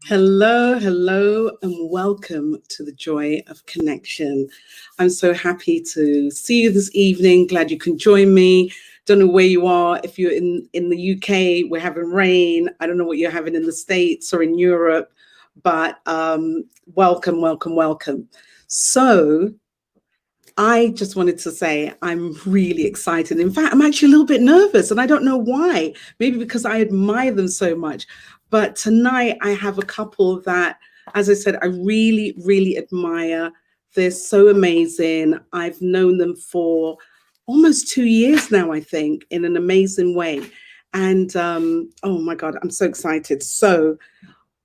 Hello, hello, and welcome to the Joy of Connection. I'm so happy to see you this evening. Glad you can join me. Don't know where you are. If you're in the UK, we're having rain. I don't know what you're having in the States or in Europe, but welcome, welcome, welcome. So I just wanted to say I'm really excited. In fact, I'm actually a little bit nervous, and I don't know why. Maybe because I admire them so much. But tonight I have a couple that, as I said, I really, really admire. They're so amazing. I've known them for almost 2 years now, I think, in an amazing way. And oh my God, I'm so excited. So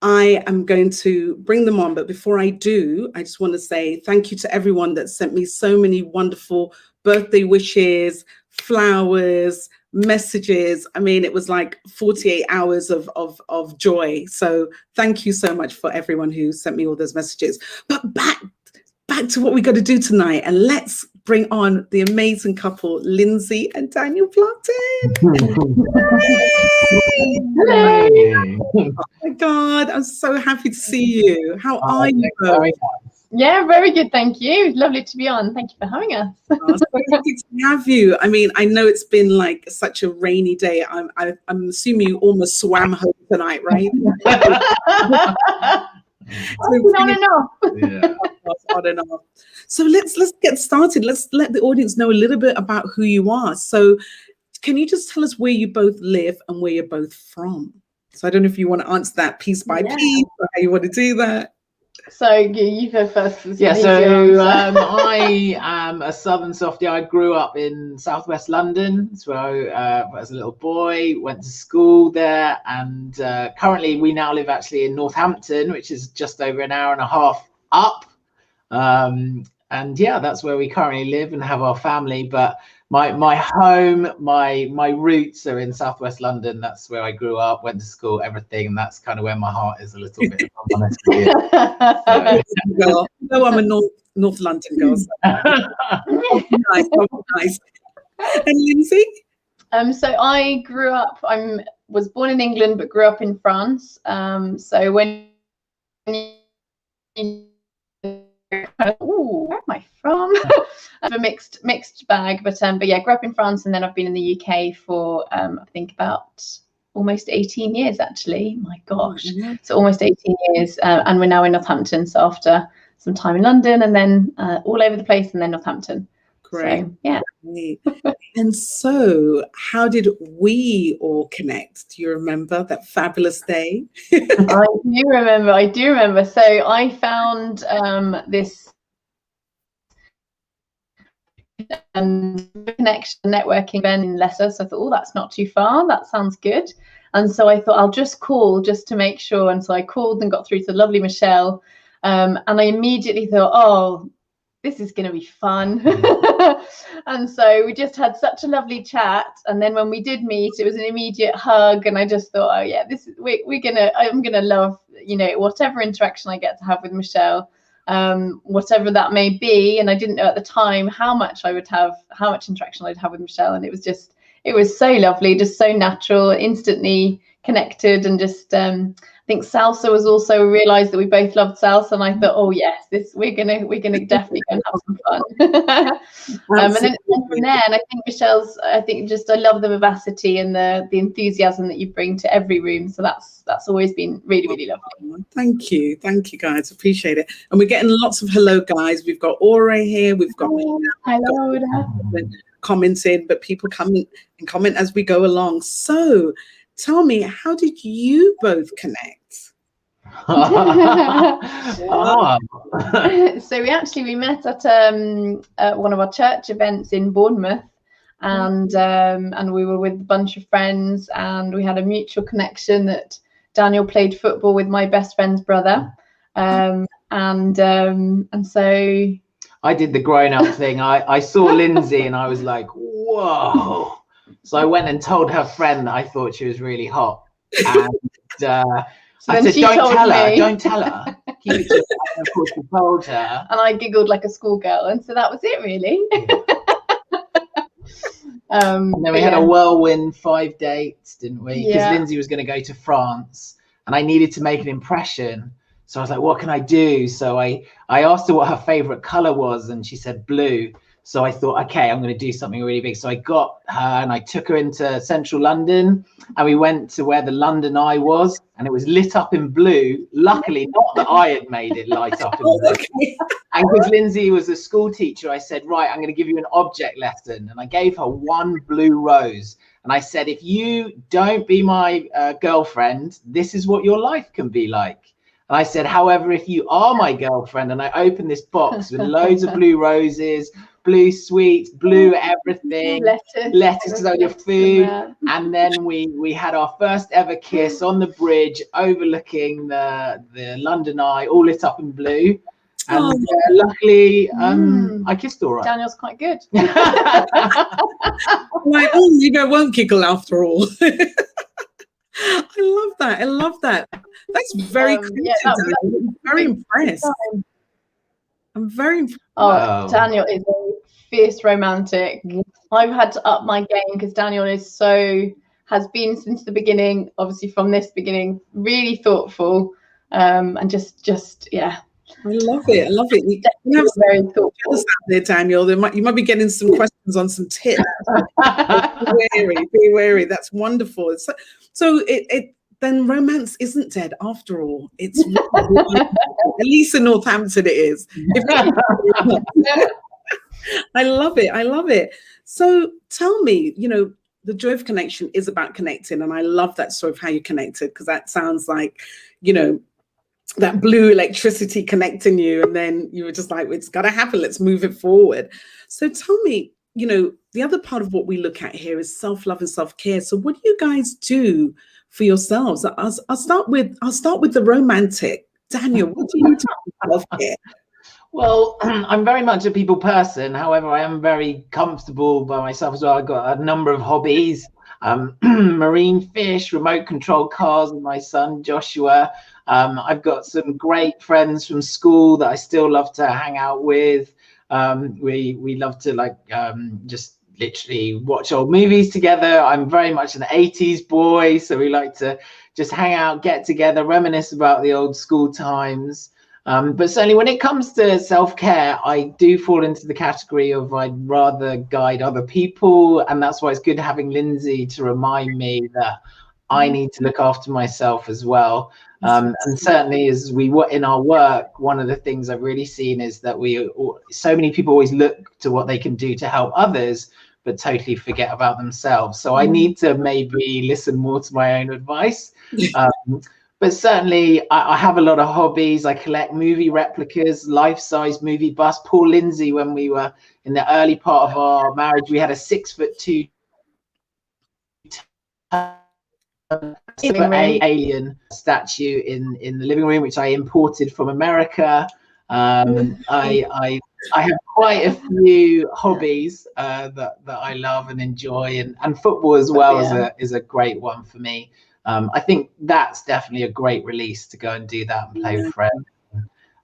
I am going to bring them on. But before I do, I just want to say thank you to everyone that sent me so many wonderful birthday wishes, flowers, messages. I mean, it was like 48 hours of joy. So thank you so much for everyone who sent me all those messages. But back to what we got to do tonight, and let's bring on the amazing couple, Lindsay and Daniel Plantin. Hello. Oh my God, I'm so happy to see you. How are you both? Yeah, very good, thank you. Lovely to be on. Thank you for having us. Oh, so happy to have you. I mean, I know it's been like such a rainy day. I'm assuming you almost swam home tonight, right? On and off. Yeah. On and off. So let's get started. Let's let the audience know a little bit about who you are. So can you just tell us where you both live and where you're both from? So I don't know if you want to answer that piece by piece or how you want to do that. So you go first. Yeah, so I am a Southern softie. I grew up in southwest London. So as a little boy, went to school there, and currently we now live actually in Northampton, which is just over an hour and a half up. And yeah, that's where we currently live and have our family. But my home, my roots are in southwest London. That's where I grew up, went to school, everything, and that's kind of where my heart is a little bit. If I'm honest with you. So. No, I'm a North London girl. So. Nice. And Lindsay? So I grew up. Was born in England, but grew up in France. So when where am I from? I have a mixed bag, but yeah, grew up in France, and then I've been in the UK for I think about almost 18 years actually. My gosh, so almost 18 years, and we're now in Northampton. So after some time in London, and then all over the place, and then Northampton. Great. So, yeah. Great. And so how did we all connect? Do you remember that fabulous day? I do remember. So I found this connection networking event in Leicester. So I thought, oh, that's not too far. That sounds good. And so I thought I'll just call just to make sure. And so I called and got through to the lovely Michelle. And I immediately thought, oh, this is going to be fun. And so we just had such a lovely chat. And then when we did meet, it was an immediate hug. And I just thought, oh yeah, I'm going to love, whatever interaction I get to have with Michelle. whatever that may be. And I didn't know at the time how much interaction I'd have with Michelle. And it was so lovely, just so natural, instantly connected. And just I think salsa was also realized that we both loved salsa, and I thought, oh yes, we're gonna definitely go and have some fun. And then from there, and I think Michelle's, I love the vivacity and the enthusiasm that you bring to every room. So that's always been really, really lovely. Thank you guys, appreciate it. And we're getting lots of hello guys. We've got Aura here, we've got hello commented, but people come and comment as we go along. So tell me, how did you both connect? So we met at one of our church events in Bournemouth, and we were with a bunch of friends, and we had a mutual connection that Daniel played football with my best friend's brother, and so I did the grown-up thing. I saw Lindsay and I was like, whoa. So I went and told her friend that I thought she was really hot. And I said, don't tell her. Keep it to her. And of course, she told her. And I giggled like a schoolgirl. And so that was it, really. Yeah. And then we had a whirlwind 5 dates, didn't we? Because Lindsay was going to go to France and I needed to make an impression. So I was like, what can I do? So I asked her what her favorite color was, and she said blue. So I thought, okay, I'm going to do something really big. So I got her and I took her into central London, and we went to where the London Eye was, and it was lit up in blue. Luckily, not that I had made it light up in blue. And because Lindsay was a school teacher, I said, right, I'm going to give you an object lesson. And I gave her one blue rose. And I said, if you don't be my girlfriend, this is what your life can be like. And I said, however, if you are my girlfriend, and I opened this box with loads of blue roses, blue sweets, blue everything, lettuce because of your food. And then we had our first ever kiss on the bridge overlooking the London Eye, all lit up in blue. And luckily, I kissed all right. Daniel's quite good. Like, oh, you won't giggle after all. I love that. That's very very impressed. I'm very impressed. Oh, Daniel is a fierce romantic. I've had to up my game because Daniel has been since the beginning, obviously from this beginning, really thoughtful, and just I love it. You have very thoughtful out there, Daniel. You might be getting some questions on some tips. Be wary. That's wonderful. So then romance isn't dead after all. It's at least in Northampton it is. I love it. So tell me, the joy of connection is about connecting, and I love that story of how you connected, because that sounds like, that blue electricity connecting you, and then you were just like, it's got to happen, let's move it forward. So tell me, the other part of what we look at here is self-love and self-care. So what do you guys do for yourselves? I'll start with the romantic. Daniel, what do you do for self-care? Well, I'm very much a people person. However, I am very comfortable by myself as well. I've got a number of hobbies. Marine fish, remote control cars with my son Joshua. I've got some great friends from school that I still love to hang out with. We love to just literally watch old movies together. I'm very much an 80s boy, so we like to just hang out, get together, reminisce about the old school times. But certainly when it comes to self-care, I do fall into the category of I'd rather guide other people. And that's why it's good having Lindsay to remind me that I need to look after myself as well. And certainly as we were in our work, one of the things I've really seen is that so many people always look to what they can do to help others, but totally forget about themselves. So I need to maybe listen more to my own advice. But certainly I have a lot of hobbies. I collect movie replicas, life-size movie bust. Poor Lindsay, when we were in the early part of our marriage, we had a 6'2" alien statue in the living room, which I imported from America. I have quite a few hobbies that I love and enjoy, and football as well is a great one for me. I think that's definitely a great release to go and do that and play with friends.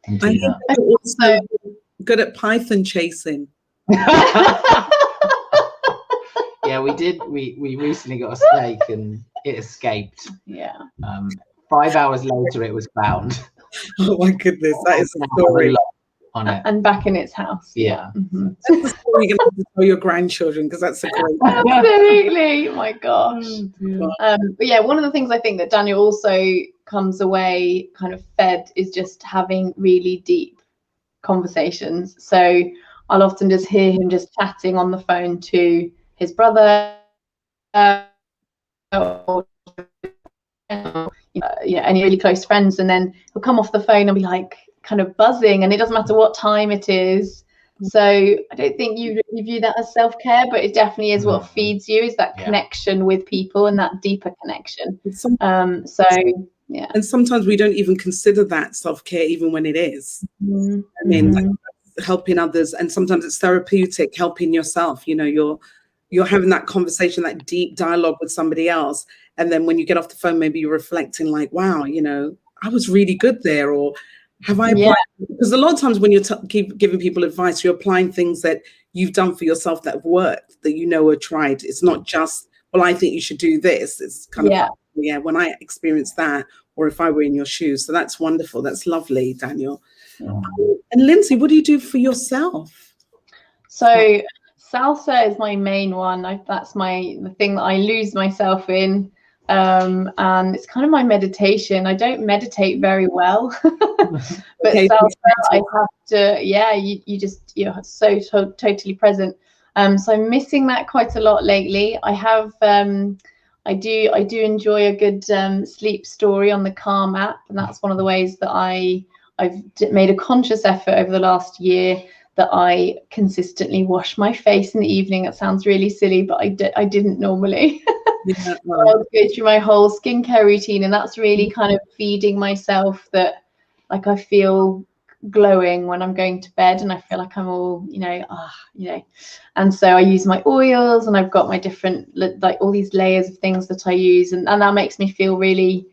and I do think that. you're also good at python chasing. Yeah, we did. We recently got a snake and it escaped. Yeah. 5 hours later, it was found. Oh my goodness, that is a Now story. a lot on it. And back in its house. Yeah. Mhm. That's the story you're going to have to tell your grandchildren, because that's a great Absolutely. Oh my gosh. Oh, But yeah, one of the things I think that Daniel also comes away kind of fed is just having really deep conversations. So I'll often just hear him just chatting on the phone to his brother, or any really close friends, and then he'll come off the phone and be like kind of buzzing, and it doesn't matter what time it is. So I don't think you view that as self-care, but it definitely is what feeds you, is that connection with people and that deeper connection. So yeah. And sometimes we don't even consider that self-care, even when it is. Mm-hmm. I mean, helping others, and sometimes it's therapeutic, helping yourself. You know, you're having that conversation, that deep dialogue with somebody else, and then when you get off the phone, maybe you're reflecting like, wow, you know, I was really good there, or have I applied? Because a lot of times when you're keep giving people advice, you're applying things that you've done for yourself that have worked, that you know are tried. It's not just, well, I think you should do this. It's kind of when I experienced that, or if I were in your shoes. So that's wonderful. That's lovely, Daniel. And Lindsay, what do you do for yourself? So salsa is my main one. That's the thing that I lose myself in, and it's kind of my meditation. I don't meditate very well, but salsa, I have to. Yeah, you're so totally present. So I'm missing that quite a lot lately. I have. I do enjoy a good sleep story on the Calm app, and that's one of the ways that I've made a conscious effort over the last year that I consistently wash my face in the evening. It sounds really silly, but I didn't normally. I would go through my whole skincare routine, and that's really kind of feeding myself that, like, I feel glowing when I'm going to bed, and I feel like I'm all, and so I use my oils, and I've got my different, like, all these layers of things that I use, and that makes me feel really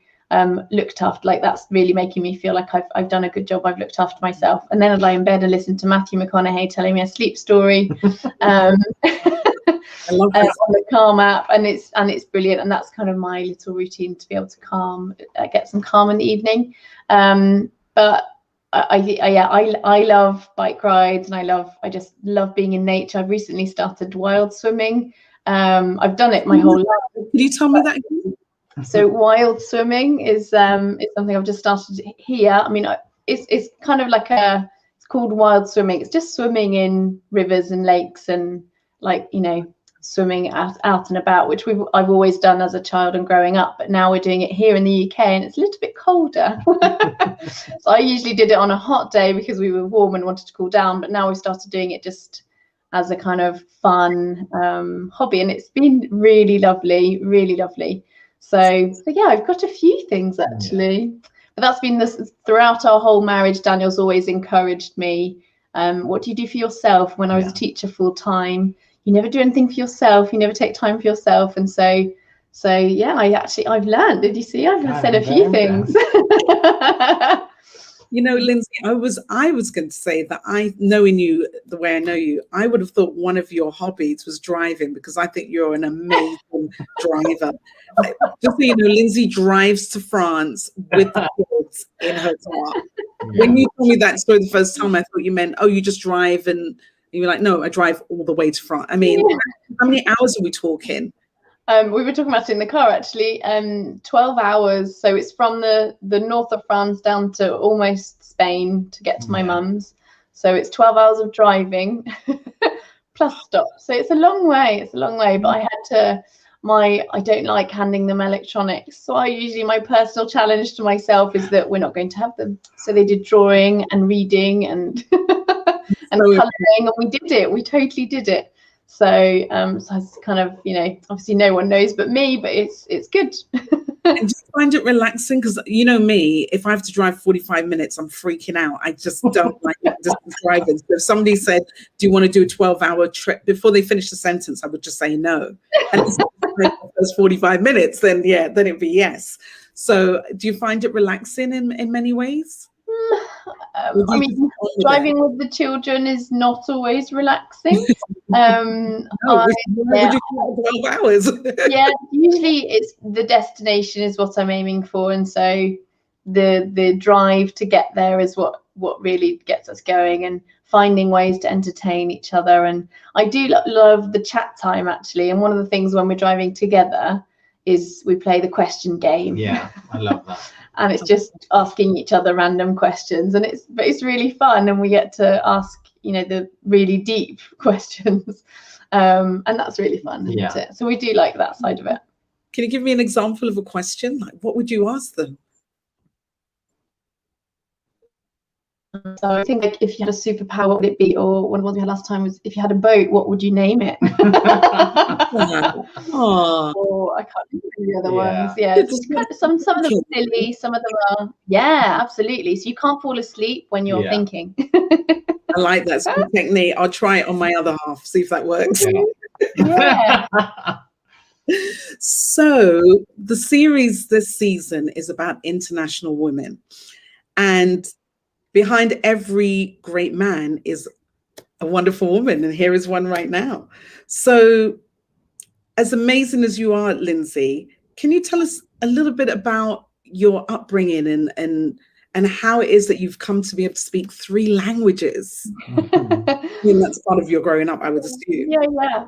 looked after. Like, that's really making me feel like I've done a good job. I've looked after myself. And then I'd lie in bed and listen to Matthew McConaughey telling me a sleep story I love on the Calm app, and it's brilliant. And that's kind of my little routine to be able to get some calm in the evening. But I love bike rides, and I just love being in nature. I've recently started wild swimming. I've done it my whole life. Can you tell me that again? So wild swimming is something I've just started here. I mean, it's kind of like it's called wild swimming. It's just swimming in rivers and lakes, and, like, swimming out and about, which I've always done as a child and growing up. But now we're doing it here in the UK, and it's a little bit colder. So I usually did it on a hot day because we were warm and wanted to cool down. But now we've started doing it just as a kind of fun hobby, and it's been really lovely, really lovely. So yeah, I've got a few things actually, but that's been this throughout our whole marriage. Daniel's always encouraged me. What do you do for yourself? When I was a teacher full time, you never do anything for yourself. You never take time for yourself. And so yeah, I've learned. Did you see? I've said a few things. You know, Lindsay, I was going to say that, knowing you the way I know you, I would have thought one of your hobbies was driving, because I think you're an amazing driver. Just so you know, Lindsay drives to France with the kids in her car. When you told me that story the first time, I thought you meant, oh, you just drive, and you were like, no, I drive all the way to France. I mean, how many hours are we talking? We were talking about it in the car, actually. 12 hours. So it's from the north of France down to almost Spain to get to my mum's. So it's 12 hours of driving plus stops. So it's a long way. But I had to. I don't like handing them electronics. So my personal challenge to myself is that we're not going to have them. So they did drawing and reading and colouring, and we did it. We totally did it. So it's kind of, obviously no one knows but me, but it's good. And just find it relaxing, because you know me, if I have to drive 45 minutes, I'm freaking out. I just don't like distance driving. So if somebody said, do you want to do a 12-hour trip, before they finish the sentence, I would just say no. And if it's 45 minutes, then it'd be yes. So do you find it relaxing in many ways? I mean, driving with the children is not always relaxing. Would you do 12 hours? Yeah, usually it's the destination is what I'm aiming for, and so the drive to get there is what really gets us going, and finding ways to entertain each other. And I do love the chat time, actually. And one of the things when we're driving together is we play the question game. Yeah, I love that. And it's just asking each other random questions, and it's really fun, and we get to ask, you know, the really deep questions, and that's really fun, isn't it? So we do like that side of it. Can you give me an example of a question? Like, what would you ask them? So I think, like, if you had a superpower, what would it be? Or one of the ones we had last time was, if you had a boat, what would you name it? Or I can't remember the other ones. Yeah, it's kind of, some of them are silly, some of them are, yeah, absolutely. So you can't fall asleep when you're thinking. I like that. It's a good technique. I'll try it on my other half, see if that works. Yeah. So the series this season is about international women, and behind every great man is a wonderful woman, and here is one right now. So as amazing as you are, Lindsay, can you tell us a little bit about your upbringing and how it is that you've come to be able to speak 3 languages? I mean, that's part of your growing up, I would assume. Yeah.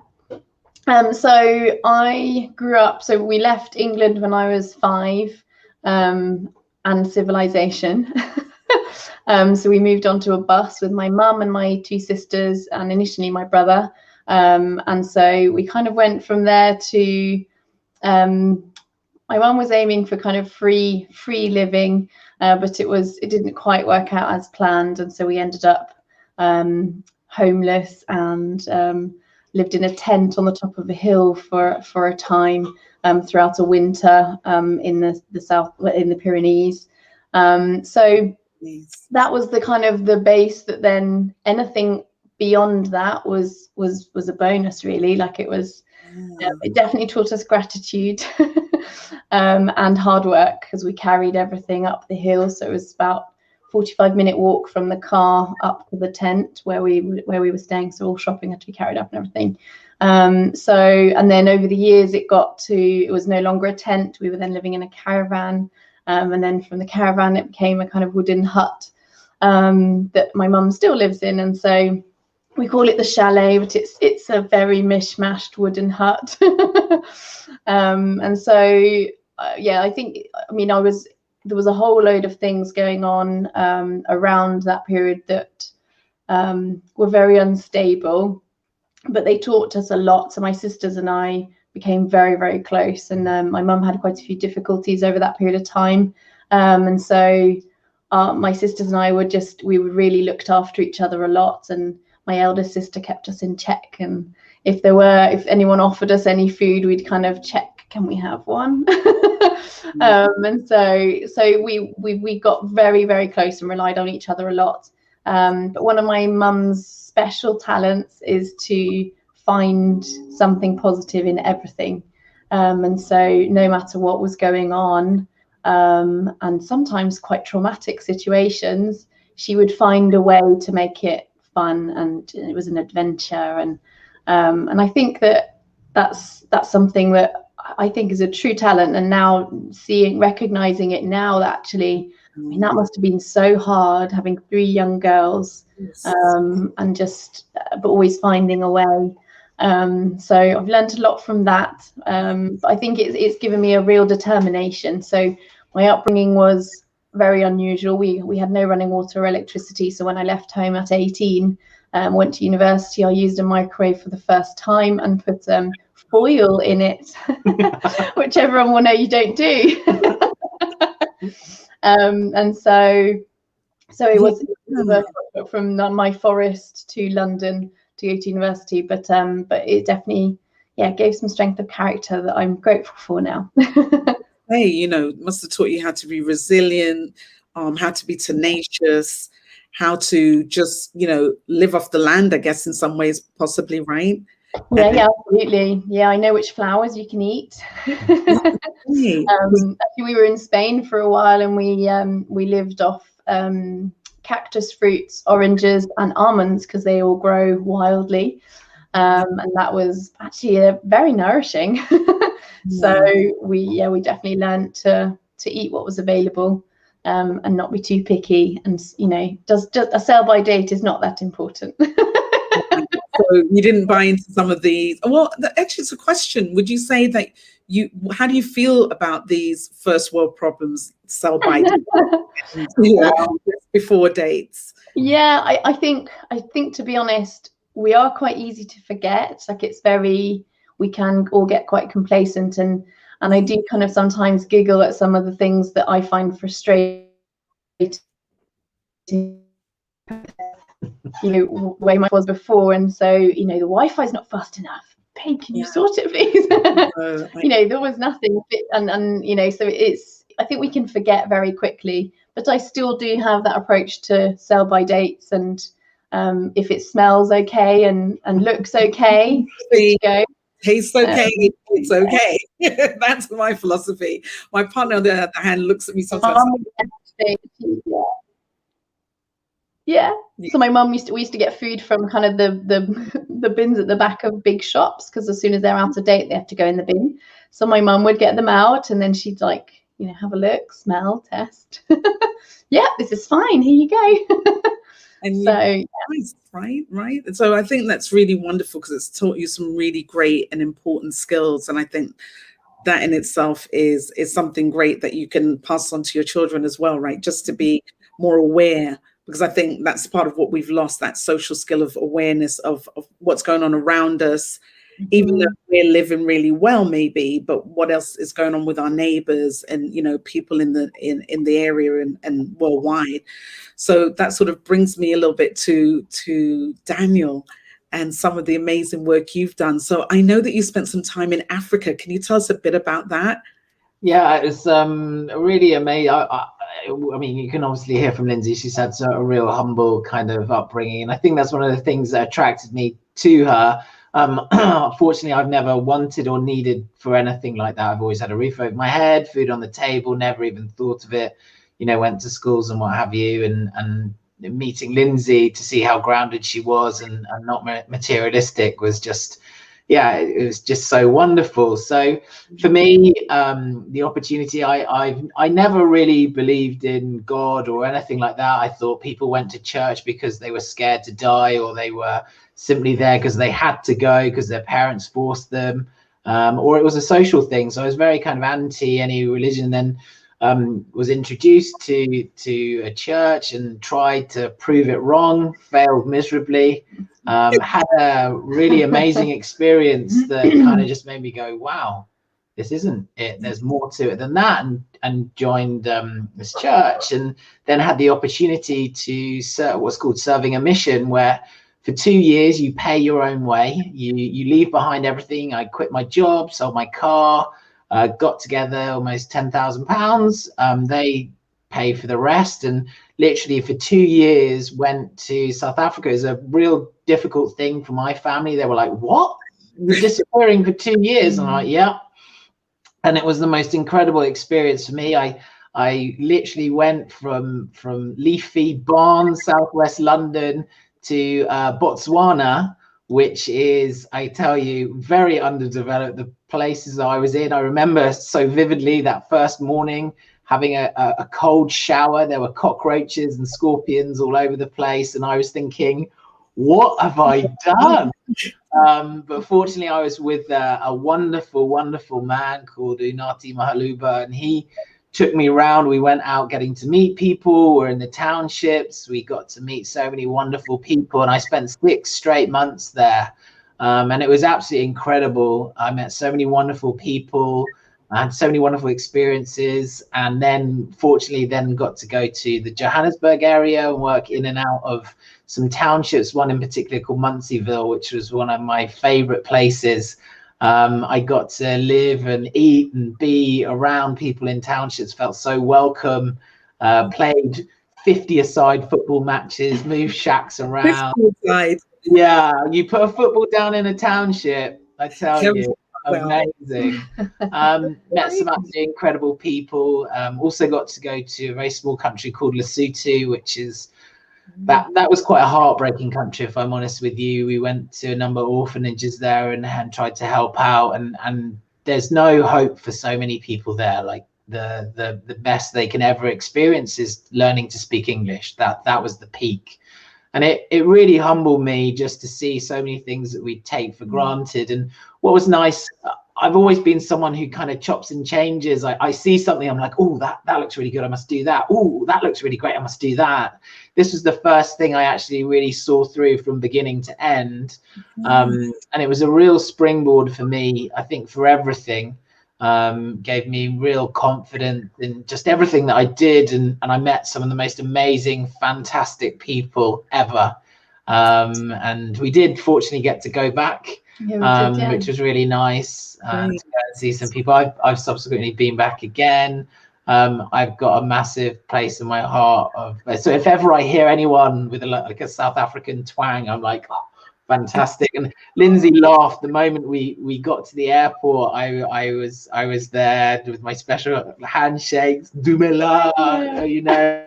So I grew up, so we left England when I was 5, and civilization. So we moved onto a bus with my mum and my 2 sisters, and initially my brother. And so we kind of went from there to, my mum was aiming for kind of free living, but it didn't quite work out as planned. And so we ended up homeless, and lived in a tent on the top of a hill for a time, throughout a winter, in the south, in the Pyrenees. So that was the kind of the base, that then anything beyond that was a bonus, really. Like, it was, it definitely taught us gratitude, and hard work, because we carried everything up the hill. So it was about 45-minute walk from the car up to the tent where we were staying. So all shopping had to be carried up and everything. So, and then over the years it was no longer a tent. We were then living in a caravan. And then from the caravan, it became a kind of wooden hut, that my mum still lives in. And so we call it the chalet, but it's a very mishmashed wooden hut. And so, I think, I mean, there was a whole load of things going on around that period that were very unstable, but they taught us a lot. So my sisters and I became very, very close, and my mum had quite a few difficulties over that period of time, and so my sisters and I we really looked after each other a lot, and my eldest sister kept us in check, and if anyone offered us any food, we'd kind of check, can we have one? And so we got very, very close and relied on each other a lot. But one of my mum's special talents is to find something positive in everything, and so no matter what was going on, and sometimes quite traumatic situations, she would find a way to make it fun, and it was an adventure. And I think that's something that I think is a true talent. And now recognizing it now, that actually, I mean, that must have been so hard, having 3 young girls, and just but always finding a way. So I've learned a lot from that, but I think it's given me a real determination. So my upbringing was very unusual. We had no running water or electricity. So when I left home at 18, went to university, I used a microwave for the first time and put foil in it, which everyone will know you don't do. And so it was from my forest to London to go to university, but it definitely gave some strength of character that I'm grateful for now. Hey, must have taught you how to be resilient, how to be tenacious, how to just live off the land, I guess, in some ways, possibly, right? Yeah, absolutely. Yeah, I know which flowers you can eat. Actually, we were in Spain for a while, and we lived off cactus fruits, oranges, and almonds because they all grow wildly. And that was actually very nourishing. So we definitely learned to eat what was available, and not be too picky. And just a sell-by date is not that important. So you didn't buy into some of these. Well, actually, it's a question. Would you say that how do you feel about these first world problems, sell-by date, before dates? Yeah, I think to be honest, we are quite easy to forget. Like we can all get quite complacent, and I do kind of sometimes giggle at some of the things that I find frustrating. The way my was before, and so the Wi-Fi is not fast enough. Babe, can you sort it, please? There was nothing, and so I think we can forget very quickly. But I still do have that approach to sell by dates, and if it smells okay and looks okay, go. Tastes okay, it's okay. That's my philosophy. My partner, on the other hand, looks at me sometimes. Yeah. So my mum we used to get food from kind of the bins at the back of big shops, because as soon as they're out of date, they have to go in the bin. So my mum would get them out, and then she'd have a look, smell, test. Yeah, this is fine. Here you go. And so right. So I think that's really wonderful, because it's taught you some really great and important skills, and I think that in itself is something great that you can pass on to your children as well, right? Just to be more aware, because I think that's part of what we've lost, that social skill of awareness of what's going on around us, even though we're living really well, maybe, but what else is going on with our neighbors and people in the area and worldwide. So that sort of brings me a little bit to Daniel and some of the amazing work you've done. So I know that you spent some time in Africa. Can you tell us a bit about that? Yeah, it's really amazing. I mean, you can obviously hear from Lindsay. She's had a real humble kind of upbringing, and I think that's one of the things that attracted me to her. Fortunately, I've never wanted or needed for anything like that. I've always had a roof over my head, food on the table, never even thought of it. Went to schools and what have you, and meeting Lindsay to see how grounded she was and not materialistic was just, it was just so wonderful. So for me, the opportunity, I never really believed in God or anything like that. I thought people went to church because they were scared to die, or they were simply there because they had to go because their parents forced them, or it was a social thing. So I was very kind of anti any religion. Then was introduced to a church and tried to prove it wrong, failed miserably, had a really amazing experience that kind of just made me go, wow, this isn't it, there's more to it than that, and joined this church, and then had the opportunity to serve what's called serving a mission, where for 2 years you pay your own way, you leave behind everything. I quit my job, sold my car, got together almost £10,000. They paid for the rest, and literally for 2 years went to South Africa. It was a real difficult thing for my family. They were like, what? You're disappearing for 2 years? And I'm like, yeah. And it was the most incredible experience for me. I literally went from leafy Barnes, southwest London, to Botswana, which is, I tell you, very underdeveloped. The places I was in, I remember so vividly that first morning having a cold shower. There were cockroaches and scorpions all over the place, and I was thinking, what have I done? But fortunately, I was with a wonderful, wonderful man called Unati Mahaluba, and he took me around. We went out getting to meet people. We're in the townships. We got to meet so many wonderful people, and I spent 6 straight months there. And it was absolutely incredible. I met so many wonderful people. I had so many wonderful experiences, and then fortunately then got to go to the Johannesburg area and work in and out of some townships, one in particular called Muncieville, which was one of my favorite places. I got to live and eat and be around people in townships, felt so welcome, played 50-a-side football matches, moved shacks around. Yeah, you put a football down in a township, I tell you, amazing. Met some absolutely incredible people. Also got to go to a very small country called Lesotho, which is that was quite a heartbreaking country, if I'm honest with you. We went to a number of orphanages there and tried to help out, and there's no hope for so many people there. Like the best they can ever experience is learning to speak English. That was the peak. And it really humbled me just to see so many things that we take for granted. And what was nice, I've always been someone who kind of chops and changes. I see something, I'm like, oh, that looks really good, I must do that. Oh, that looks really great, I must do that. This was the first thing I actually really saw through from beginning to end. And it was a real springboard for me, I think, for everything. Gave me real confidence in just everything that I did, and I met some of the most amazing, fantastic people ever. And we did fortunately get to go back, which was really nice, to go and see some people. I've subsequently been back again. I've got a massive place in my heart so if ever I hear anyone with like a South African twang, I'm like, oh, fantastic. And Lindsay laughed the moment we got to the airport. I was there with my special handshakes, Dumela, you know.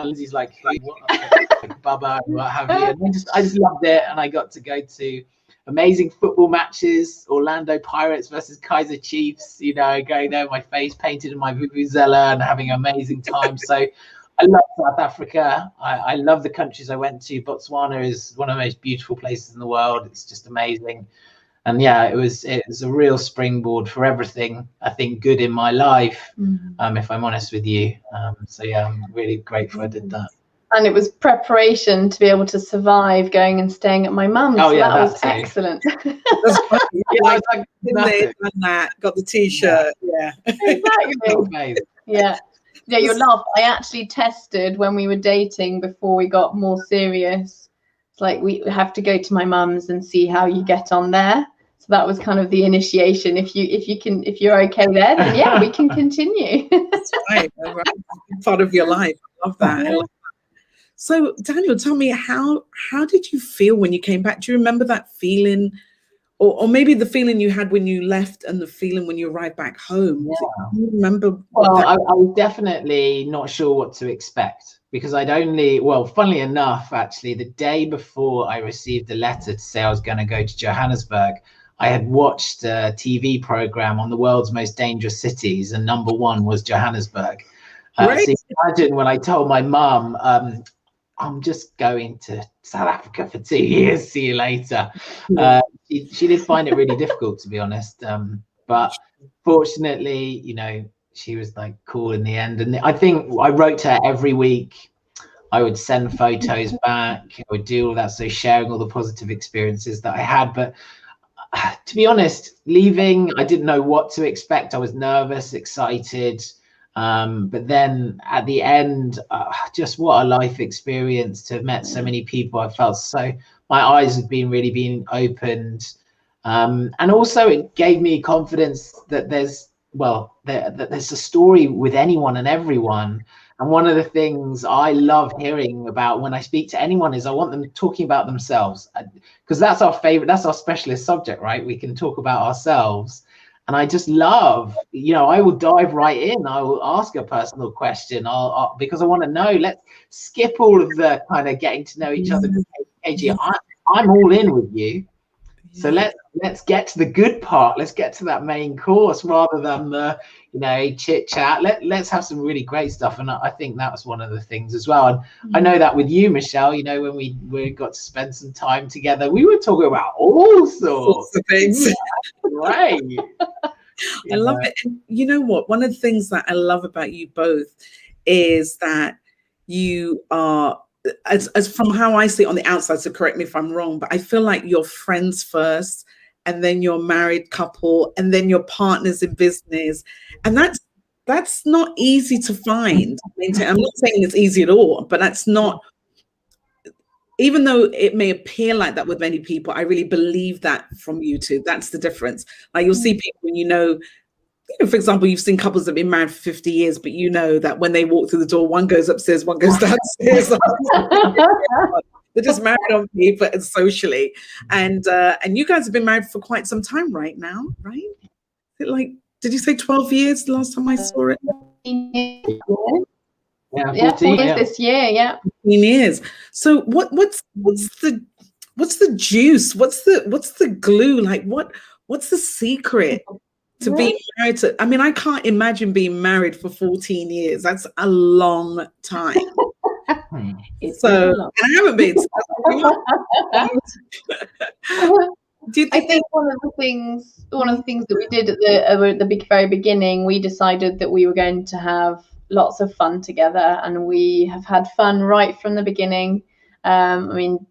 Lindsay's like, hey, what, Baba, what have you? And I just loved it, and I got to go to amazing football matches, Orlando Pirates versus Kaiser Chiefs, you know, going there with my face painted in my vuvuzela and having an amazing time. So I love South Africa. I love the countries I went to. Botswana is one of the most beautiful places in the world. It's just amazing. And yeah, it was a real springboard for everything, I think, good in my life, if I'm honest with you. So yeah, I'm really grateful I did that. And it was preparation to be able to survive going and staying at my mum's. Oh, yeah, that was excellent. Got the t-shirt. Yeah. Exactly. Yeah. Yeah, you'll laugh. I actually tested when we were dating before we got more serious. It's like we have to go to my mum's and see how you get on there. So that was kind of the initiation. If you're okay there, then yeah, we can continue. That's right. Part of your life. I love that. Yeah. So Daniel, tell me, how did you feel when you came back? Do you remember that feeling, or maybe the feeling you had when you left and the feeling when you arrived back home? Yeah. Do you remember? Well, I was definitely not sure what to expect, because funnily enough, actually, the day before I received a letter to say I was going to go to Johannesburg, I had watched a TV program on the world's most dangerous cities, and number one was Johannesburg. So you can imagine when I told my mum, I'm just going to South Africa for 2 years, see you later. She did find it really difficult, to be honest. But fortunately, you know, she was like cool in the end. And I think I wrote to her every week. I would send photos back. I would do all that. So sharing all the positive experiences that I had. But to be honest, leaving, I didn't know what to expect. I was nervous, excited. But then at the end, just what a life experience to have met so many people. I felt my eyes had really been opened. And also it gave me confidence that there's a story with anyone and everyone. And one of the things I love hearing about when I speak to anyone is I want them talking about themselves, because that's our favorite, that's our specialist subject, right? We can talk about ourselves. And I just love, you know, I will dive right in. I will ask a personal question because I want to know. Let's skip all of the kind of getting to know each other. KG, I'm all in with you. So let's get to the good part. Let's get to that main course rather than the, you know, chit chat. Let's have some really great stuff. And I think that was one of the things as well. And I know that with you, Michelle, you know, when we got to spend some time together, we were talking about all sorts of things. Right. I love it. And you know what? One of the things that I love about you both is that you are, as from how I see it on the outside, so correct me if I'm wrong, but I feel like you're friends first, and then you're married couple, and then you're partners in business. And that's not easy to find. I'm not saying it's easy at all, but that's not, even though it may appear like that with many people, I really believe that from you two. That's the difference. Like you'll see people, you know, for example, you've seen couples that have been married for 50 years, but you know that when they walk through the door, one goes upstairs, one goes downstairs. They're just married on paper and socially. And you guys have been married for quite some time right now, right? Is it like, did you say 12 years the last time I saw it? Yeah, 14 years this year. Yeah. 15 years. So what's the juice? What's the glue? Like what's the secret to being married to? I mean, I can't imagine being married for 14 years. That's a long time. So, and I haven't been. I think one of the things that we did at the very beginning, we decided that we were going to have lots of fun together, and we have had fun right from the beginning. I mean,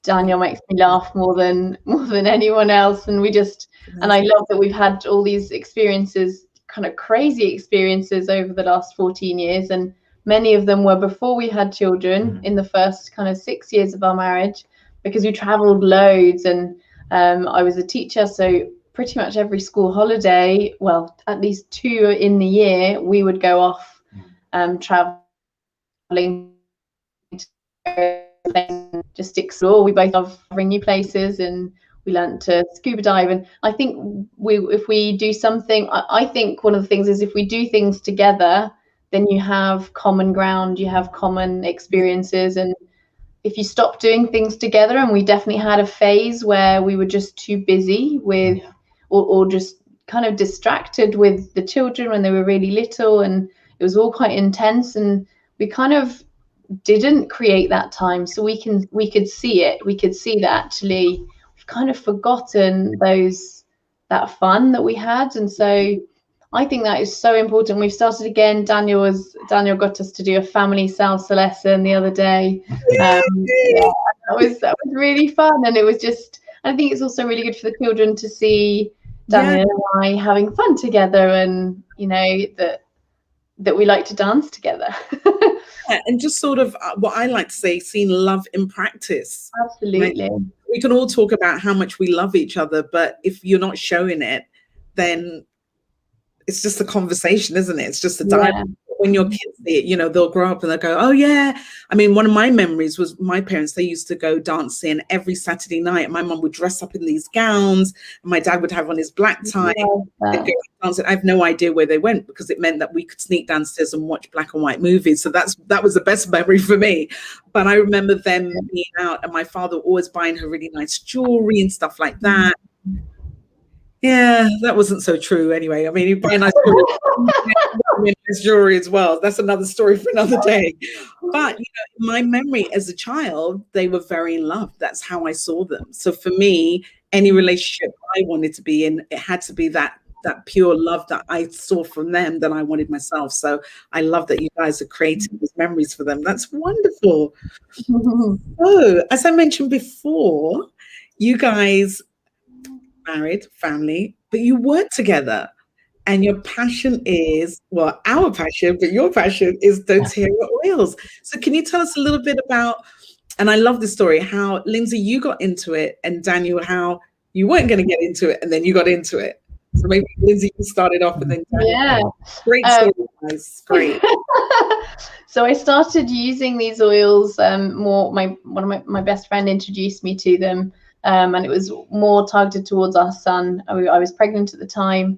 Daniel makes me laugh more than anyone else, and and I love that we've had all these experiences, kind of crazy experiences over the last 14 years, and many of them were before we had children, in the first kind of 6 years of our marriage, because we traveled loads, and I was a teacher, so pretty much every school holiday, well, at least 2 in the year, we would go off traveling to just explore. We both love new places, and we learned to scuba dive. And I think if we do something, I think one of the things is, if we do things together, then you have common ground, you have common experiences. And if you stop doing things together, and we definitely had a phase where we were just too busy with, or just kind of distracted with the children when they were really little, and it was all quite intense, and we kind of didn't create that time. So we could see it. We could see that actually we've kind of forgotten that fun that we had. And so I think that is so important. We've started again. Daniel got us to do a family salsa lesson the other day. Yeah, that was really fun, and it was just. I think it's also really good for the children to see Daniel and I having fun together, and that we like to dance together. And just sort of what I like to say, seeing love in practice. Absolutely. Like, we can all talk about how much we love each other, but if you're not showing it, then it's just a conversation, isn't it? It's just a dialogue. Yeah. When your kids see it, they'll grow up and they'll go, oh yeah. I mean, one of my memories was my parents, they used to go dancing every Saturday night. My mum would dress up in these gowns, and my dad would have on his black tie. They'd go dancing. I have no idea where they went, because it meant that we could sneak downstairs and watch black and white movies. So that was the best memory for me. But I remember them being out, and my father always buying her really nice jewelry and stuff like that. Yeah, that wasn't so true anyway. I mean, you buy nice jewelry as well. That's another story for another day. But my memory as a child, they were very in love. That's how I saw them. So for me, any relationship I wanted to be in, it had to be that pure love that I saw from them that I wanted myself. So I love that you guys are creating these memories for them. That's wonderful. So, as I mentioned before, you guys married, family, but you work together, and your passion is, well, our passion, but your passion is DōTERRA oils. So can you tell us a little bit about, and I love the story, how Lindsay, you got into it, and Daniel, how you weren't going to get into it and then you got into it. So maybe Lindsay, you started off and then Daniel. Yeah. Great story, guys. Great. So I started using these oils more. One of my best friend introduced me to them. And it was more targeted towards our son. I was pregnant at the time,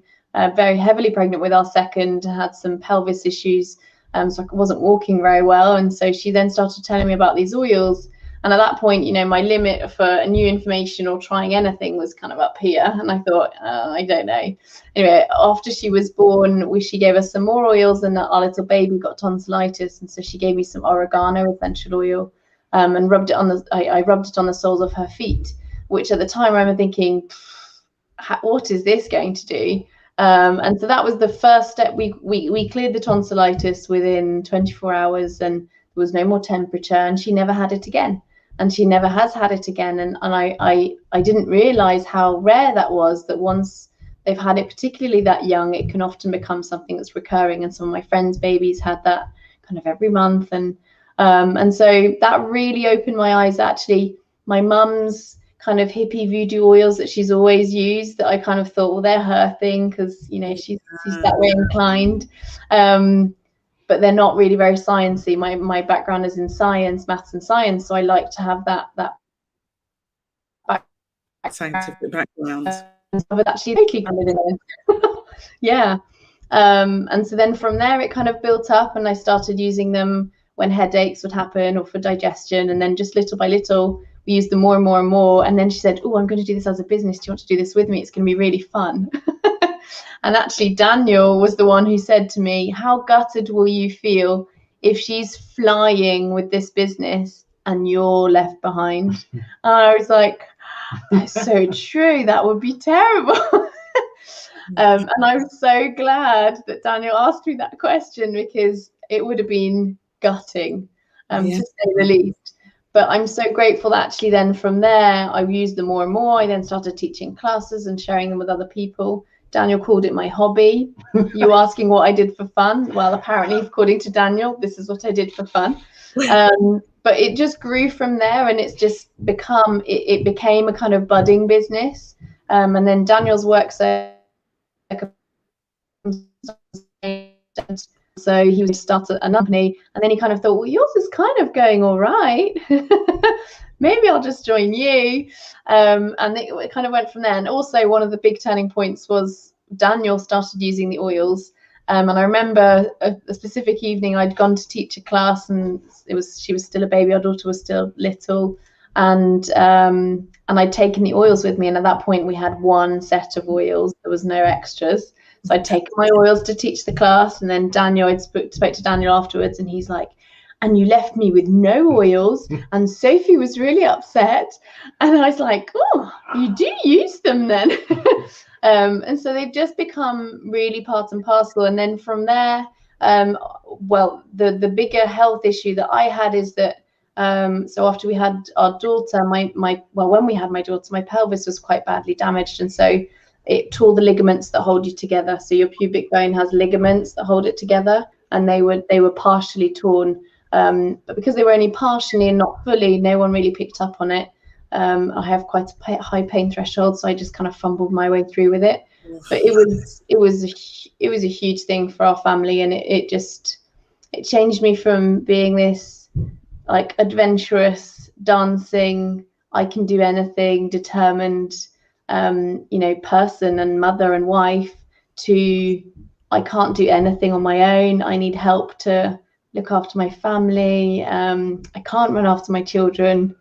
very heavily pregnant with our second, had some pelvis issues, so I wasn't walking very well. And so she then started telling me about these oils. And at that point, my limit for new information or trying anything was kind of up here. And I thought, I don't know. Anyway, after she was born, she gave us some more oils, and our little baby got tonsillitis. And so she gave me some oregano essential oil, and I rubbed it on the soles of her feet, which at the time I remember thinking, what is this going to do? And so that was the first step. We cleared the tonsillitis within 24 hours, and there was no more temperature, and she never had it again. And she never has had it again. And I didn't realize how rare that was, that once they've had it, particularly that young, it can often become something that's recurring. And some of my friends' babies had that kind of every month. And so that really opened my eyes. Actually, my mum's kind of hippie voodoo oils that she's always used, that I kind of thought, well, they're her thing, because she's that way inclined, but they're not really very sciencey. My background is in science, maths and science, so I like to have that scientific background. But actually totally grounded in it. Yeah. And so then from there, it kind of built up, and I started using them when headaches would happen or for digestion. And then just little by little, we used them more and more and more. And then she said, oh, I'm going to do this as a business. Do you want to do this with me? It's going to be really fun. And actually, Daniel was the one who said to me, how gutted will you feel if she's flying with this business and you're left behind? And I was like, that's so true. That would be terrible. And I was so glad that Daniel asked me that question, because it would have been gutting, to say the least. But I'm so grateful that actually then from there, I used them more and more. I then started teaching classes and sharing them with other people. Daniel called it my hobby. You asking what I did for fun? Well, apparently, according to Daniel, this is what I did for fun. But it just grew from there, and it's just become, it became a kind of budding business. And then Daniel's work, so he would start a company, and then he kind of thought, well, yours is kind of going all right. Maybe I'll just join you. And it kind of went from there. And also one of the big turning points was Daniel started using the oils. And I remember a specific evening I'd gone to teach a class, and she was still a baby, our daughter was still little, and I'd taken the oils with me. And at that point we had one set of oils, there was no extras. So I'd taken my oils to teach the class, and then Daniel, I spoke to Daniel afterwards, and he's like, and you left me with no oils, and Sophie was really upset. And I was like, oh, you do use them then. And so they've just become really part and parcel. And then from there, well, the bigger health issue that I had is that, so after we had our daughter, when we had my daughter, my pelvis was quite badly damaged. And so it tore the ligaments that hold you together. So your pubic bone has ligaments that hold it together, and they were partially torn. But because they were only partially and not fully, no one really picked up on it. I have quite a high pain threshold, so I just kind of fumbled my way through with it. But it was a huge thing for our family, and it changed me from being this like adventurous, dancing, I can do anything, determined, person and mother and wife, to I can't do anything on my own. I need help to look after my family. I can't run after my children.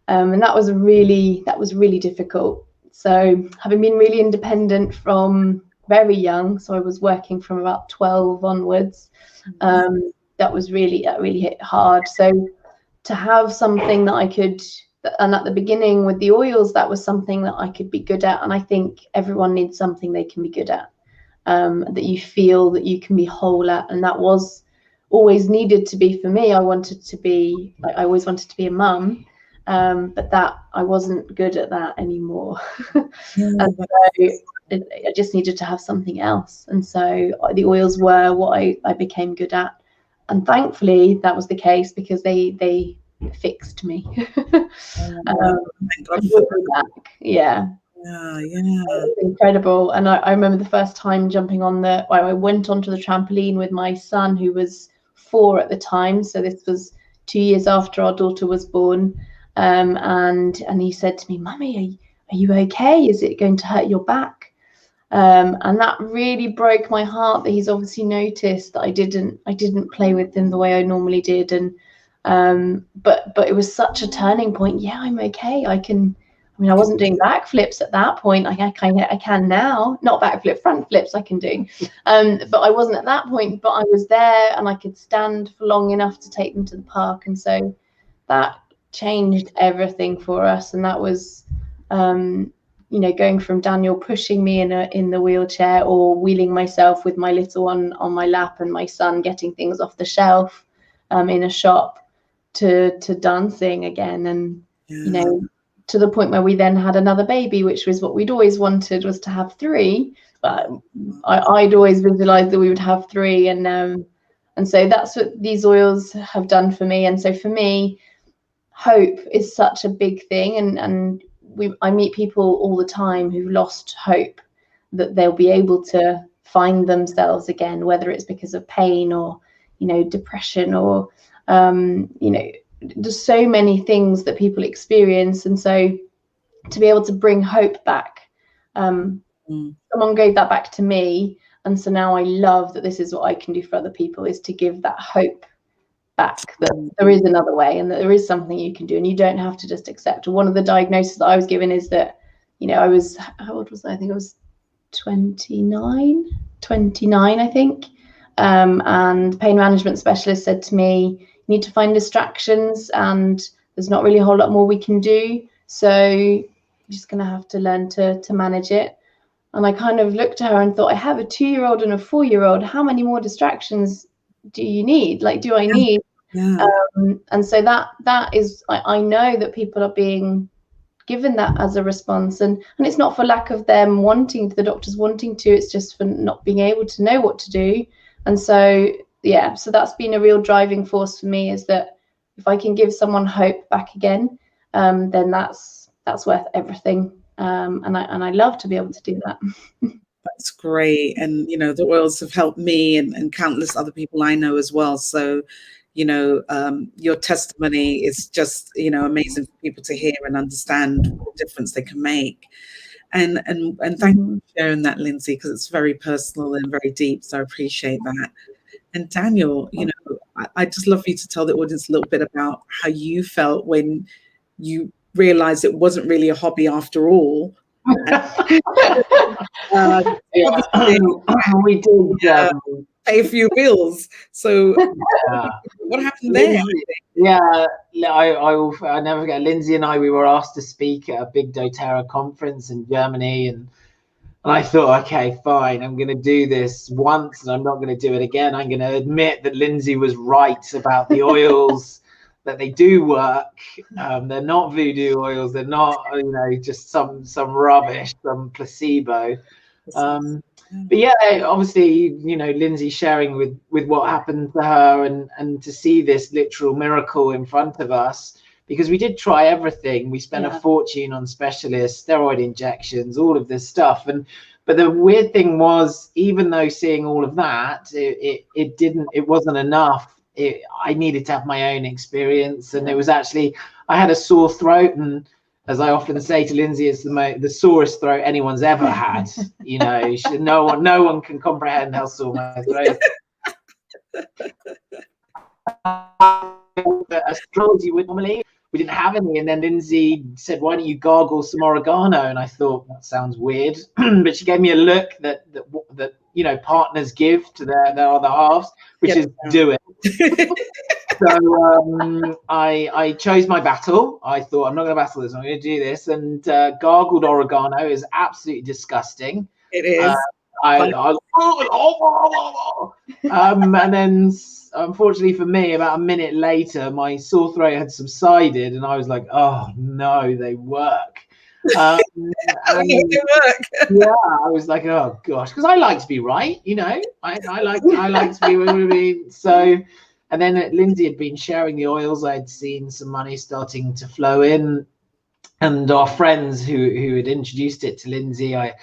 And that was really difficult. So having been really independent from very young, so I was working from about 12 onwards, that really hit hard. So to have something that I could, and at the beginning with the oils, that was something that I could be good at. And I think everyone needs something they can be good at, that you feel that you can be whole at. And that was always needed to be for me. I always wanted to be a mum, but that I wasn't good at that anymore. And so I just needed to have something else. And so the oils were what I became good at. And thankfully that was the case, because they fixed me. Yeah. Incredible. And I remember the first time jumping on I went onto the trampoline with my son, who was 4 at the time. So this was 2 years after our daughter was born. And he said to me, Mummy, are you okay? Is it going to hurt your back? And that really broke my heart, that he's obviously noticed that I didn't play with him the way I normally did. And but it was such a turning point. Yeah, I'm okay. I wasn't doing backflips at that point. I can now. Not backflip, front flips I can do. But I wasn't at that point. But I was there, and I could stand for long enough to take them to the park. And so that changed everything for us. And that was, going from Daniel pushing me in the wheelchair, or wheeling myself with my little one on my lap, and my son getting things off the shelf in a shop, to dancing again. And to the point where we then had another baby, which was what we'd always wanted, was to have 3. But I'd always visualized that we would have 3. And so that's what these oils have done for me. And so for me, hope is such a big thing. And I meet people all the time who've lost hope that they'll be able to find themselves again, whether it's because of pain or, depression or, there's so many things that people experience. And so to be able to bring hope back, someone gave that back to me, And so now I love that this is what I can do for other people, is to give that hope back, that there is another way and that there is something you can do, and you don't have to just accept. One of the diagnoses that I was given is that, you know, how old was I? I think I was 29, I think. And pain management specialist said to me, you need to find distractions, and there's not really a whole lot more we can do. So you're just going to have to learn to manage it. And I kind of looked at her and thought, I have a 2-year-old and a 4-year-old. How many more distractions do you need? Like, do I need? Yeah. And so that is, I know that people are being given that as a response, and it's not for lack of them wanting, the doctors wanting to, it's just for not being able to know what to do. And so, yeah, so that's been a real driving force for me, is that if I can give someone hope back again, then that's worth everything. And I love to be able to do that. That's great. And, you know, the oils have helped me and countless other people I know as well. So, you know, your testimony is just, you know, amazing for people to hear and understand what difference they can make. And thank you for sharing that, Lindsay, because it's very personal and very deep. So I appreciate that. And Daniel, you know, I just love you to tell the audience a little bit about how you felt when you realized it wasn't really a hobby after all. We did pay a few bills. So what happened there? Yeah, I never forget. Lindsay and I, we were asked to speak at a big DōTERRA conference in Germany, and I thought, okay, fine, I'm going to do this once, and I'm not going to do it again. I'm going to admit that Lindsay was right about the oils, that they do work. They're not voodoo oils. They're not, you know, just some rubbish, some placebo. But yeah, obviously, you know, Lindsay sharing with what happened to her, and to see this literal miracle in front of us, because we did try everything. We spent a fortune on specialists, steroid injections, all of this stuff. But the weird thing was, even though seeing all of that, it wasn't enough. I needed to have my own experience. And it was actually, I had a sore throat, and as I often say to Lindsay, it's the sorest throat anyone's ever had. You know, no one can comprehend how sore my throat is. Astrology would normally, we didn't have any, and then Lindsay said, why don't you gargle some oregano? And I thought, that sounds weird. But she gave me a look that you know, partners give to their other halves, which is do it. So I chose my battle. I thought, I'm not going to battle this, I'm going to do this. And gargled oregano is absolutely disgusting. It is. And then, unfortunately for me, about a minute later, my sore throat had subsided, and I was like, "Oh no, they work!" They work. Yeah, I was like, "Oh gosh," because I like to be right, you know. I like to be really. So, and then Lindsay had been sharing the oils. I'd seen some money starting to flow in, and our friends who had introduced it to Lindsay, I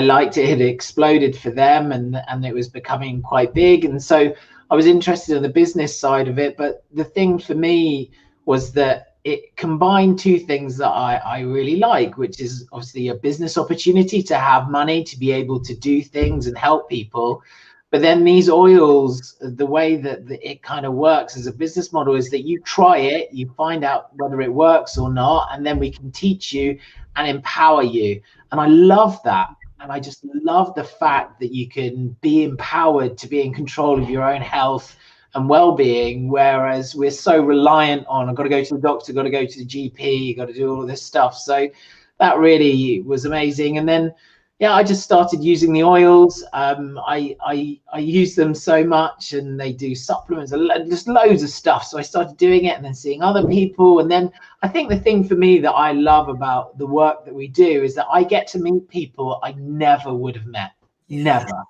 liked it. It had exploded for them, and it was becoming quite big. And so I was interested in the business side of it. But the thing for me was that it combined two things that I really like, which is obviously a business opportunity to have money to be able to do things and help people. But then these oils, the way that it kind of works as a business model is that you try it, you find out whether it works or not, and then we can teach you and empower you. And I love that. And I just love the fact that you can be empowered to be in control of your own health and well-being, whereas we're so reliant on, I've got to go to the doctor, got to go to the GP, got to do all of this stuff. So that really was amazing. And then, yeah, I just started using the oils. I use them so much, and they do supplements, just loads of stuff. So I started doing it and then seeing other people. And then I think the thing for me that I love about the work that we do is that I get to meet people I never would have met. Never.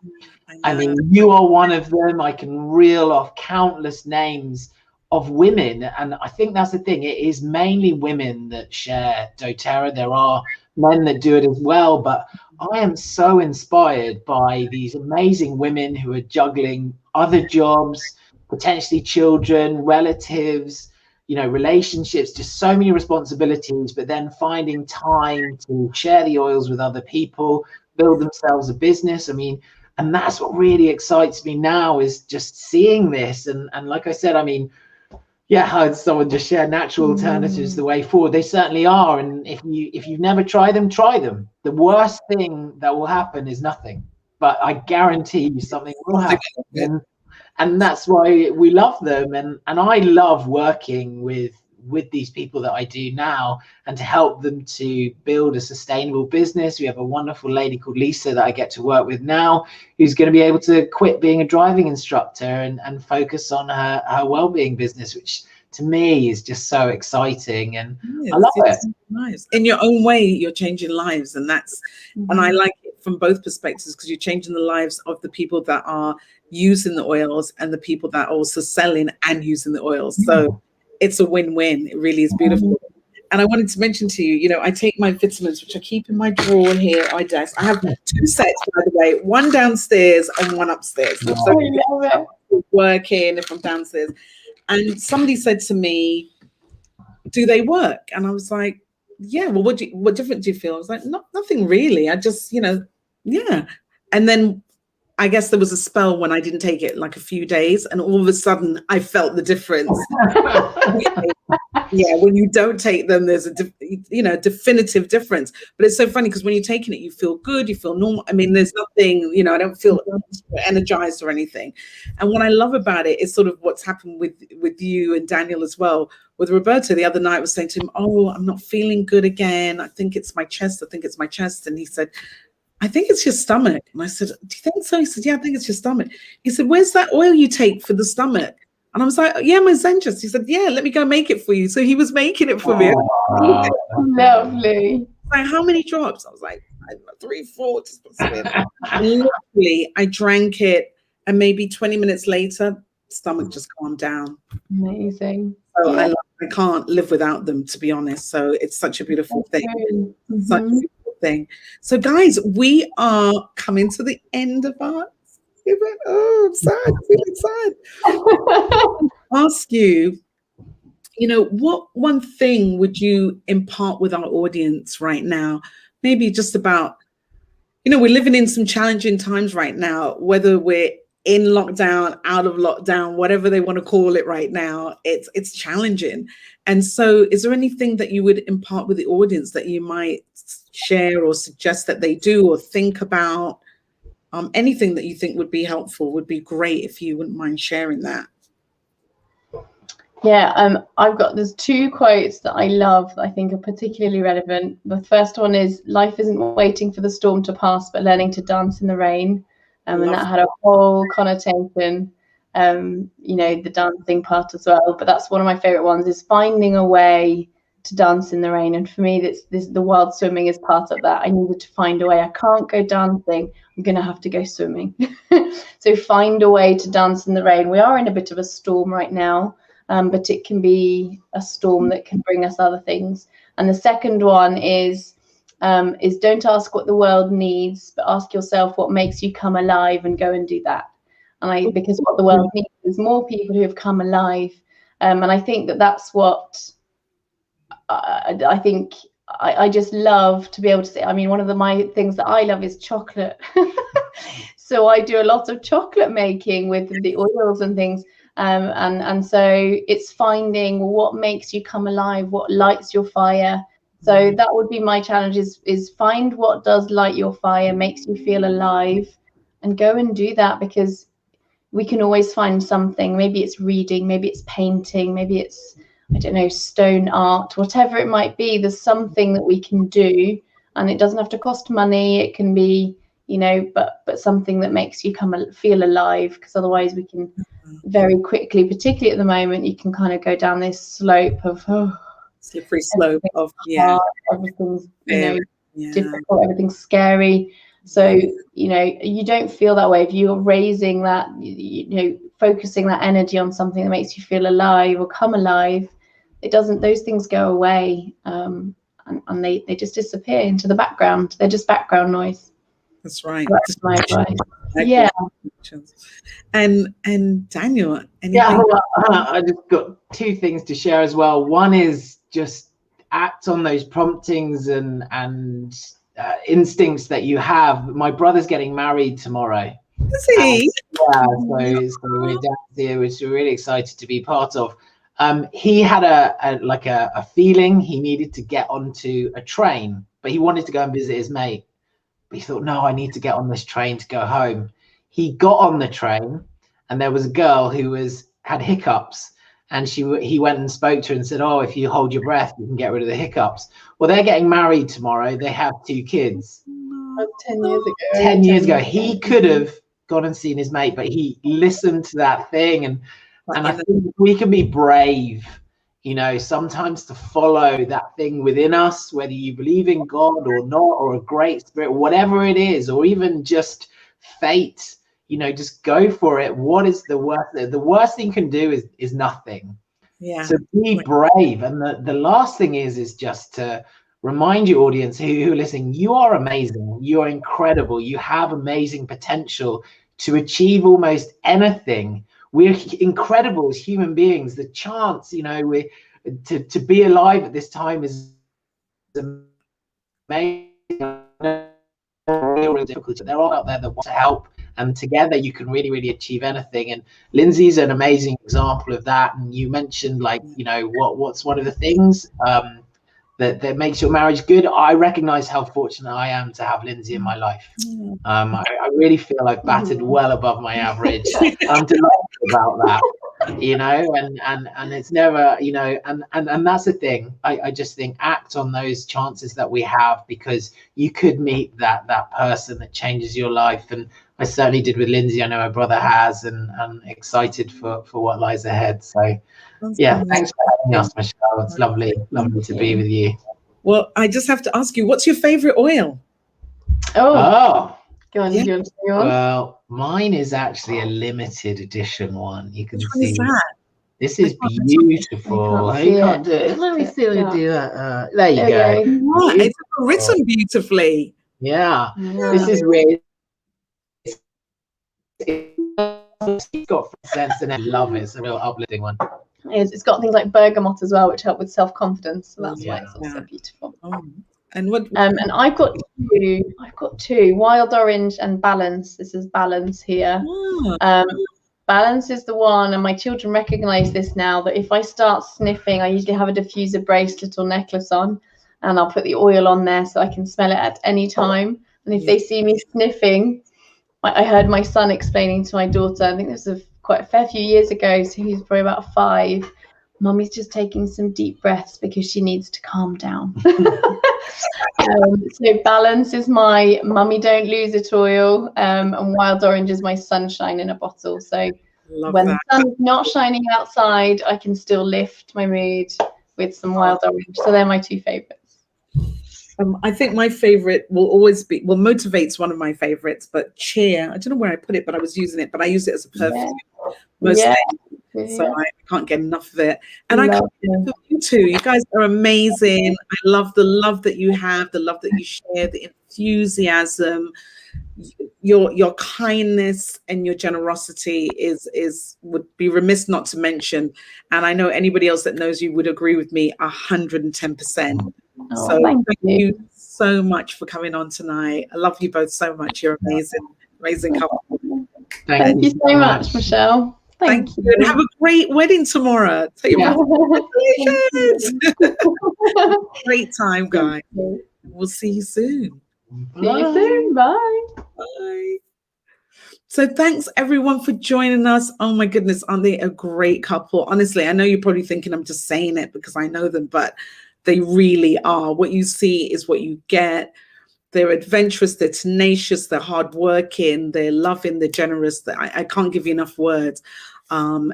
I mean, you are one of them. I can reel off countless names of women. And I think that's the thing. It is mainly women that share doTERRA. There are men that do it as well, but I am so inspired by these amazing women who are juggling other jobs, potentially children, relatives, you know, relationships, just so many responsibilities, but then finding time to share the oils with other people, build themselves a business. I mean, And that's what really excites me now, is just seeing this. And like I said, I mean, yeah, I heard someone just share natural alternatives the way forward. They certainly are. And if you've never tried them, try them. The worst thing that will happen is nothing, but I guarantee you something will happen. And that's why we love them. And I love working with these people that I do now, and to help them to build a sustainable business. We have a wonderful lady called Lisa that I get to work with now, who's going to be able to quit being a driving instructor and focus on her well-being business, which to me is just so exciting. And I love it. Nice. In your own way, you're changing lives, and that's and I like it from both perspectives, because you're changing the lives of the people that are using the oils and the people that are also selling and using the oils. So it's a win-win. It really is beautiful. And I wanted to mention to you, you know, I take my vitamins, which I keep in my drawer here at my desk. I have 2 sets, by the way, one downstairs and one upstairs. So I'm working if I'm downstairs. And somebody said to me, do they work? And I was like, yeah, well, what different do you feel? I was like, nothing really. I just, you know, yeah. And then I guess there was a spell when I didn't take it, like a few days, and all of a sudden I felt the difference. Yeah, when you don't take them, there's a definitive difference. But it's so funny, because when you're taking it, you feel good, you feel normal. I mean, there's nothing, you know, I don't feel energized or anything. And what I love about it is sort of what's happened with you and Daniel as well. With Roberto the other night, I was saying to him, oh, I'm not feeling good again. I think it's my chest. And he said, I think it's your stomach. And I said, do you think so? He said, yeah, I think it's your stomach. He said, where's that oil you take for the stomach? And I was like, yeah, my Zentress. He said, yeah, let me go make it for you. So he was making it for me. Lovely. Like, how many drops? I was like, 3, 4. Literally, I drank it, and maybe 20 minutes later, stomach just calmed down. Amazing. So I can't live without them, to be honest. So it's such a beautiful thing. Such a beautiful thing. So guys, we are coming to the end of our event. Oh, I'm sad. I'm feeling sad. Ask you, you know, what one thing would you impart with our audience right now? Maybe just about, you know, we're living in some challenging times right now, whether we're in lockdown, out of lockdown, whatever they want to call it right now, it's challenging. And so is there anything that you would impart with the audience that you might share or suggest that they do or think about? Anything that you think would be helpful would be great if you wouldn't mind sharing that. Yeah, there's 2 quotes that I love that I think are particularly relevant. The first one is, life isn't waiting for the storm to pass, but learning to dance in the rain. And that had a whole connotation, you know, the dancing part as well. But that's one of my favorite ones, is finding a way to dance in the rain. And for me, the wild swimming is part of that. I needed to find a way. I can't go dancing. I'm going to have to go swimming. So find a way to dance in the rain. We are in a bit of a storm right now, but it can be a storm that can bring us other things. And the second one is don't ask what the world needs, but ask yourself what makes you come alive, and go and do that. And because what the world needs is more people who have come alive. And I think that's what I think I just love to be able to say. I mean, one of my things that I love is chocolate. So I do a lot of chocolate making with the oils and things. And so it's finding what makes you come alive, what lights your fire. So that would be my challenge, is find what does light your fire, makes you feel alive, and go and do that, because we can always find something. Maybe it's reading, maybe it's painting, maybe it's, I don't know, stone art, whatever it might be. There's something that we can do, and it doesn't have to cost money. It can be, you know, but something that makes you feel alive, because otherwise we can very quickly, particularly at the moment, you can kind of go down this slope of slippery slope of everything's, you know, difficult, everything's scary. So, you know, you don't feel that way if you're raising that, you know, focusing that energy on something that makes you feel alive or come alive. It doesn't, those things go away, and they just disappear into the background. They're just background noise. That's right. That's my advice. Yeah. And Daniel, anything? Yeah, I just got 2 things to share as well. One is just act on those promptings and instincts that you have. My brother's getting married tomorrow, Is he? Yeah, so we're down here, which we're really excited to be part of. He had a feeling he needed to get onto a train, but he wanted to go and visit his mate. But he thought, no, I need to get on this train to go home. He got on the train, and there was a girl who had hiccups, and he went and spoke to her and said, oh, if you hold your breath, you can get rid of the hiccups. Well, they're getting married tomorrow. They have 2 kids. 10 years ago. 10 years ago, he could have gone and seen his mate, but he listened to that thing. And I think we can be brave, you know, sometimes to follow that thing within us, whether you believe in God or not, or a great spirit, whatever it is, or even just fate, you know, just go for it. What is the worst? The worst thing you can do is nothing. Yeah. So be brave. And the last thing is just to remind your audience who are listening, you are amazing. You are incredible. You have amazing potential to achieve almost anything. We're incredible as human beings. The chance, you know, to be alive at this time is amazing. Real difficult. They're all out there that want to help, and together you can really, really achieve anything. And Lindsay's an amazing example of that. And you mentioned, like, you know, what's one of the things that makes your marriage good. I recognize how fortunate I am to have Lindsay in my life. I really feel I've batted well above my average. I'm delighted about that, you know, and it's never, you know, and that's the thing. I just think act on those chances that we have, because you could meet that person that changes your life. And I certainly did with Lindsay. I know my brother has, and I'm excited for what lies ahead. So yeah, thanks for having us, Michelle. It's lovely to be with you. Well, I just have to ask you, what's your favorite oil? Oh, go on, yeah. Well, mine is actually a limited edition one. You can see this is beautiful. You can't do it. Let me see if we do that. There you go. Right. It's written beautifully. Yeah. This is really, it's got sense in it. Love it. It's a real uplifting one. It's got things like bergamot as well, which help with self-confidence. So that's why it's also beautiful. And what? And I've got two: Wild Orange and Balance. This is Balance here. Balance is the one, and my children recognize this now, that if I start sniffing, I usually have a diffuser bracelet or necklace on, and I'll put the oil on there so I can smell it at any time. And if they see me sniffing, I heard my son explaining to my daughter, I think this was quite a fair few years ago, so he's probably about 5, Mummy's just taking some deep breaths because she needs to calm down. So Balance is my Mummy Don't Lose It oil, and Wild Orange is my sunshine in a bottle. So when the sun is not shining outside, I can still lift my mood with some Wild Orange. So they're my 2 favorites. I think my favorite will always be, Motivate's one of my favorites, but Cheer, I don't know where I put it, but I was using it, but I use it as a perfume most days, so I can't get enough of it. And I can't get enough of you too. You guys are amazing. I love the love that you have, the love that you share, the enthusiasm, your kindness and your generosity would be remiss not to mention. And I know anybody else that knows you would agree with me 110%. So thank you so much for coming on tonight. I love you both so much. You're amazing couple. Thank you so much, Michelle. Thank you. And have a great wedding tomorrow. Great time, guys. We'll see you soon. See you soon. Bye. Bye. So thanks everyone for joining us. Oh my goodness, aren't they a great couple? Honestly, I know you're probably thinking I'm just saying it because I know them, but they really are. What you see is what you get. They're adventurous, they're tenacious, they're hardworking, they're loving, they're generous. I can't give you enough words. And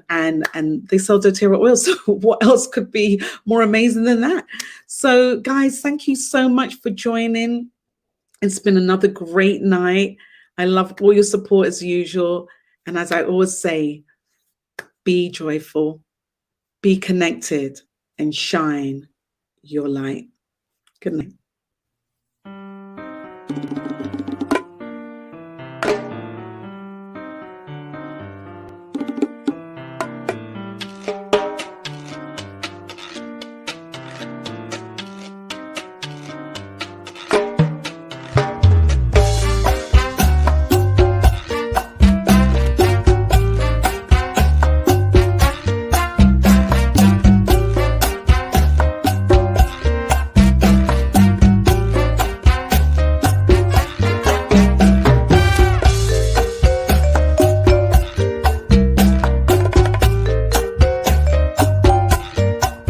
they sell doTERRA oil. So what else could be more amazing than that? So guys, thank you so much for joining. It's been another great night. I love all your support as usual. And as I always say, be joyful, be connected, and shine your light. Good night.